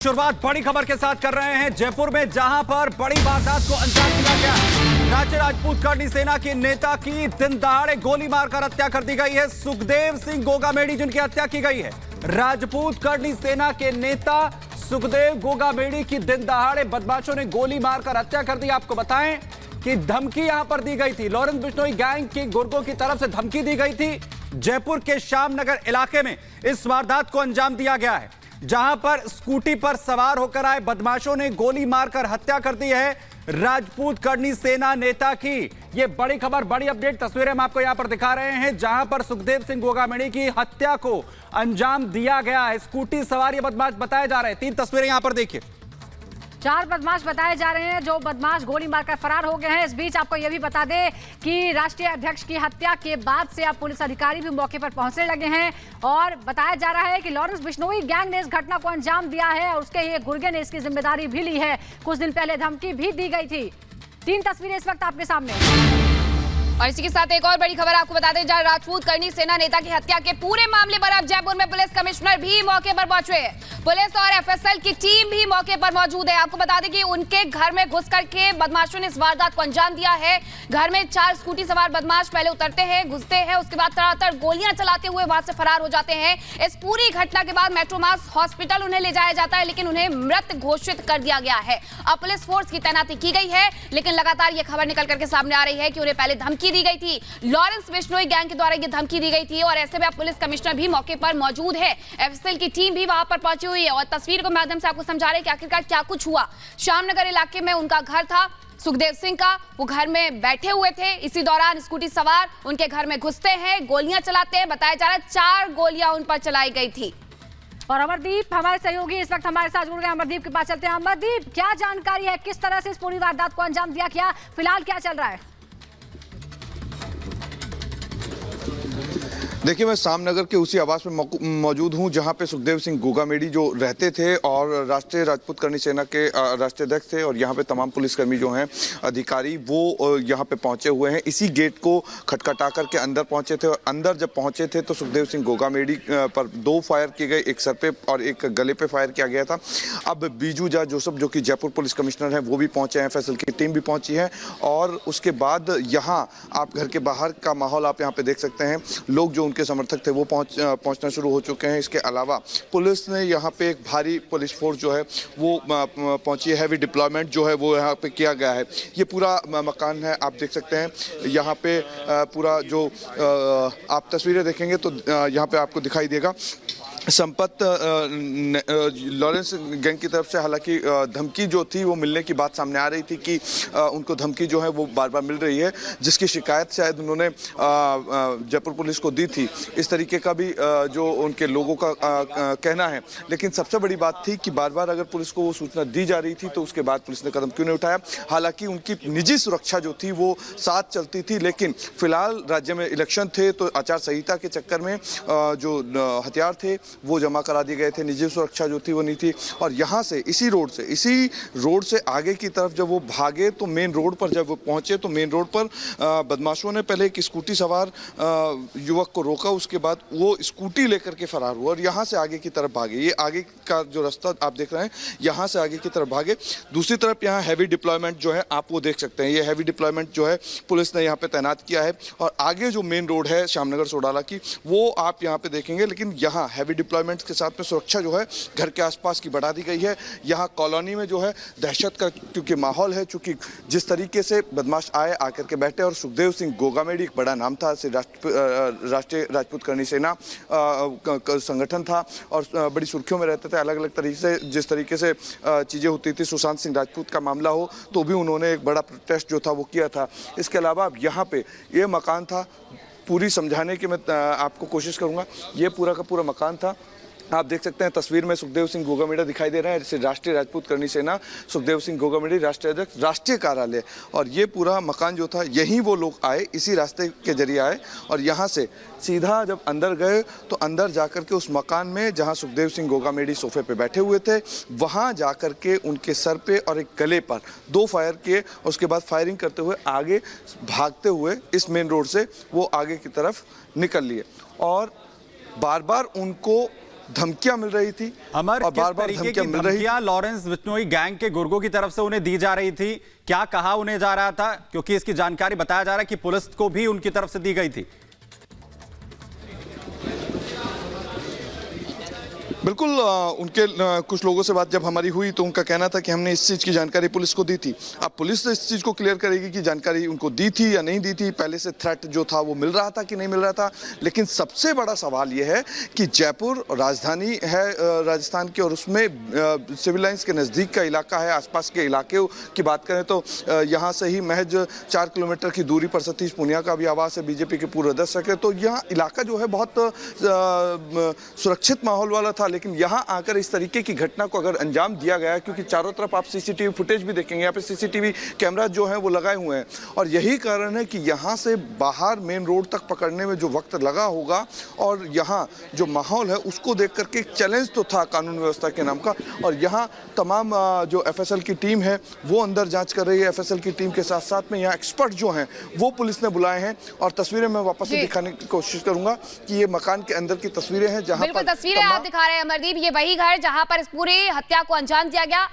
शुरुआत बड़ी खबर के साथ कर रहे हैं जयपुर में, जहां पर बड़ी वारदात को अंजाम दिया गया। राज्य राजपूत करनी सेना के नेता की दिन दहाड़े गोली मारकर हत्या कर दी गई है। सुखदेव सिंह गोगामेडी जिनकी हत्या की गई है। राजपूत करनी सेना के नेता सुखदेव गोगामेडी की दिन दहाड़े बदमाशों ने गोली मारकर हत्या कर दी। आपको बताएं कि धमकी यहां पर दी गई थी। लॉरेंस बिश्नोई गैंग के गुर्गों की तरफ से धमकी दी गई थी। जयपुर के श्यामनगर इलाके में इस वारदात को अंजाम दिया गया है, जहां पर स्कूटी पर सवार होकर आए बदमाशों ने गोली मारकर हत्या कर दी है राजपूत करनी सेना नेता की। यह बड़ी खबर, बड़ी अपडेट तस्वीरें हम आपको यहां पर दिखा रहे हैं, जहां पर सुखदेव सिंह गोगामेडी की हत्या को अंजाम दिया गया है। स्कूटी सवार ये बदमाश बताए जा रहे हैं। 3 तस्वीरें यहां पर देखिए। 4 बदमाश बताए जा रहे हैं, जो बदमाश गोली मारकर फरार हो गए हैं। इस बीच आपको यह भी बता दें कि राष्ट्रीय अध्यक्ष की हत्या के बाद से अब पुलिस अधिकारी भी मौके पर पहुंचने लगे हैं और बताया जा रहा है कि लॉरेंस बिश्नोई गैंग ने इस घटना को अंजाम दिया है और उसके ही गुर्गे ने इसकी जिम्मेदारी भी ली है। कुछ दिन पहले धमकी भी दी गई थी। 3 तस्वीरें इस वक्त आपके सामने। और इसी के साथ एक और बड़ी खबर आपको बता दें, जहां राजपूत करनी सेना नेता की हत्या के पूरे मामले पर अब जयपुर में पुलिस कमिश्नर भी मौके पर पहुंचे हैं। पुलिस और एफएसएल की टीम भी मौके पर मौजूद है। आपको बता दें कि उनके घर में घुस करके बदमाशों ने इस वारदात को अंजाम दिया है। घर में 4 स्कूटी सवार बदमाश पहले उतरते हैं, घुसते हैं, उसके बाद तड़ातड़ गोलियां चलाते हुए वहां से फरार हो जाते हैं। इस पूरी घटना के बाद मेट्रोमास हॉस्पिटल उन्हें ले जाया जाता है, लेकिन उन्हें मृत घोषित कर दिया गया है। अब पुलिस फोर्स की तैनाती की गई है, लेकिन लगातार यह खबर निकल करके सामने आ रही है कि उन्हें पहले धमकी दी गई थी। लॉरेंस बिश्नोई गैंग के द्वारा ये धमकी दी गई थी और ऐसे में अब पुलिस कमिश्नर भी मौके पर मौजूद है। एफएसएल की टीम भी वहां पर पहुंची हुई है और तस्वीर के माध्यम से आपको समझा रहे हैं कि आखिरकार क्या कुछ हुआ। श्यामनगर इलाके में उनका घर था, सुखदेव सिंह का। वो घर में बैठे हुए थे, इसी दौरान स्कूटी सवार उनके घर में घुसते हैं, गोलियां चलाते हैं। बताया जा रहा है 4 गोलियां उन पर चलाई गई थी। और अमरदीप हमारे सहयोगी इस वक्त हमारे साथ जुड़ गए। अमरदीप के पास चलते हैं। अमरदीप, क्या जानकारी है, किस तरह से इस पूरी वारदात को अंजाम दिया गया, फिलहाल क्या चल रहा है? देखिए, मैं श्यामनगर के उसी आवास में मौजूद हूं जहां पे सुखदेव सिंह गोगामेडी जो रहते थे और राष्ट्रीय राजपूत करनी सेना के राष्ट्रीय अध्यक्ष थे। और यहां पे तमाम पुलिसकर्मी जो हैं, अधिकारी, वो यहां पे पहुंचे हुए हैं। इसी गेट को खटखटा करके अंदर पहुंचे थे और अंदर जब पहुंचे थे तो सुखदेव सिंह गोगामेडी पर 2 फायर किए गए, एक सर पे और एक गले पे फायर किया गया था। अब बीजू जा जोसेफ जो कि जयपुर पुलिस कमिश्नर हैं, वो भी पहुंचे हैं, एफएसएल की टीम भी पहुंची है। और उसके बाद यहाँ आप घर के बाहर का माहौल आप यहाँ पे देख सकते हैं। लोग जो उनके समर्थक थे वो पहुंचना शुरू हो चुके हैं। इसके अलावा पुलिस ने यहाँ पे एक भारी पुलिस फोर्स जो है वो पहुंची है। हैवी डिप्लॉयमेंट जो है वो यहाँ पे किया गया है। ये पूरा मकान है, आप देख सकते हैं। यहाँ पे पूरा जो आप तस्वीरें देखेंगे तो यहाँ पे आपको दिखाई देगा। संपत लॉरेंस गैंग की तरफ से हालांकि धमकी जो थी वो मिलने की बात सामने आ रही थी कि उनको धमकी जो है वो बार बार मिल रही है, जिसकी शिकायत शायद उन्होंने जयपुर पुलिस को दी थी। इस तरीके का भी जो उनके लोगों का कहना है। लेकिन सबसे बड़ी बात थी कि बार बार अगर पुलिस को वो सूचना दी जा रही थी तो उसके बाद पुलिस ने कदम क्यों नहीं उठाया। हालांकि उनकी निजी सुरक्षा जो थी वो साथ चलती थी, लेकिन फिलहाल राज्य में इलेक्शन थे तो आचार संहिता के चक्कर में जो हथियार थे वो जमा करा दिए गए थे। निजी सुरक्षा जो थी वो नहीं थी। और यहाँ से इसी रोड से आगे की तरफ जब वो भागे तो मेन रोड पर जब वो पहुंचे तो मेन रोड पर बदमाशों ने पहले एक स्कूटी सवार युवक को रोका, उसके बाद वो स्कूटी लेकर के फरार हुआ और यहाँ से आगे की तरफ भागे। ये आगे का जो रास्ता आप देख रहे हैं, यहाँ से आगे की तरफ भागे। दूसरी तरफ यहाँ हैवी डिप्लॉयमेंट जो है आप वो देख सकते हैं। ये हैवी डिप्लॉयमेंट जो है पुलिस ने यहाँ पे तैनात किया है। और आगे जो मेन रोड है श्यामनगर सोडाला की, वो आप यहाँ पे देखेंगे। लेकिन यहाँ हैवी डिप्लॉयमेंट्स के साथ में सुरक्षा जो है घर के आसपास की बढ़ा दी गई है। यहाँ कॉलोनी में जो है दहशत का क्योंकि माहौल है, चूंकि जिस तरीके से बदमाश आए, आकर के बैठे। और सुखदेव सिंह गोगामेडी एक बड़ा नाम था, राष्ट्रीय राजपूत करनी सेना संगठन था और बड़ी सुर्खियों में रहते थे। अलग अलग तरीके से जिस तरीके से चीज़ें होती थी, सुशांत सिंह राजपूत का मामला हो तो भी उन्होंने एक बड़ा प्रोटेस्ट जो था वो किया था। इसके अलावा अब यहाँ पे ये मकान था, पूरी समझाने की मैं आपको कोशिश करूंगा। ये पूरा का पूरा मकान था, आप देख सकते हैं तस्वीर में सुखदेव सिंह गोगामेडी दिखाई दे रहे हैं। जैसे राष्ट्रीय राजपूत करनी सेना सुखदेव सिंह गोगामेडी राष्ट्रीय अध्यक्ष, राष्ट्रीय कार्यालय। और ये पूरा मकान जो था, यहीं वो लोग आए, इसी रास्ते के जरिए आए और यहाँ से सीधा जब अंदर गए तो अंदर जाकर के उस मकान में जहाँ सुखदेव सिंह गोगामेडी सोफे पे बैठे हुए थे, वहाँ जाकर के उनके सर पे और एक गले पर 2 फायर किए। उसके बाद फायरिंग करते हुए आगे भागते हुए इस मेन रोड से वो आगे की तरफ निकल लिए और बार बार उनको धमकियां मिल रही थी अमर, और किस बार बार तरीके की धमकियां लॉरेंस बिश्नोई गैंग के गुर्गों की तरफ से उन्हें दी जा रही थी? क्या कहा उन्हें जा रहा था? क्योंकि इसकी जानकारी बताया जा रहा है कि पुलिस को भी उनकी तरफ से दी गई थी। बिल्कुल, उनके कुछ लोगों से बात जब हमारी हुई तो उनका कहना था कि हमने इस चीज़ की जानकारी पुलिस को दी थी। अब पुलिस इस चीज़ को क्लियर करेगी कि जानकारी उनको दी थी या नहीं दी थी, पहले से थ्रेट जो था वो मिल रहा था कि नहीं मिल रहा था। लेकिन सबसे बड़ा सवाल ये है कि जयपुर राजधानी है राजस्थान की, और उसमें सिविल लाइंस के नज़दीक का इलाका है। आसपास के इलाके की बात करें तो यहाँ से ही महज 4 किलोमीटर की दूरी पर सतीश पूनिया का भी आवास है, बीजेपी के पूर्व अध्यक्ष है। तो यहाँ इलाका जो है बहुत सुरक्षित माहौल वाला था, लेकिन यहां आकर इस तरीके की घटना को अगर अंजाम दिया गया, क्योंकि चारों तरफ आप सीसीटीवी फुटेज भी देखेंगे, यहाँ पे सीसीटीवी कैमरा जो है वो लगाए हुए हैं, और यही कारण है कि यहां से बाहर मेन रोड तक पकड़ने में जो वक्त लगा होगा, और यहां जो माहौल है उसको देख करके एक चैलेंज तो था कानून व्यवस्था के नाम का। और यहाँ तमाम जो एफएसएल की टीम है वो अंदर जांच कर रही है। एफएसएल की टीम के साथ साथ में यहाँ एक्सपर्ट जो हैं वो पुलिस ने बुलाए हैं, और तस्वीरें मैं वापस से दिखाने की कोशिश करूंगा कि ये मकान के अंदर की तस्वीरें हैं, जहां बिल्कुल तस्वीरें आप दिखा रहे हैं अमरदीप। ये वही घर जहां पर इस पूरी हत्या को अंजाम दिया गया।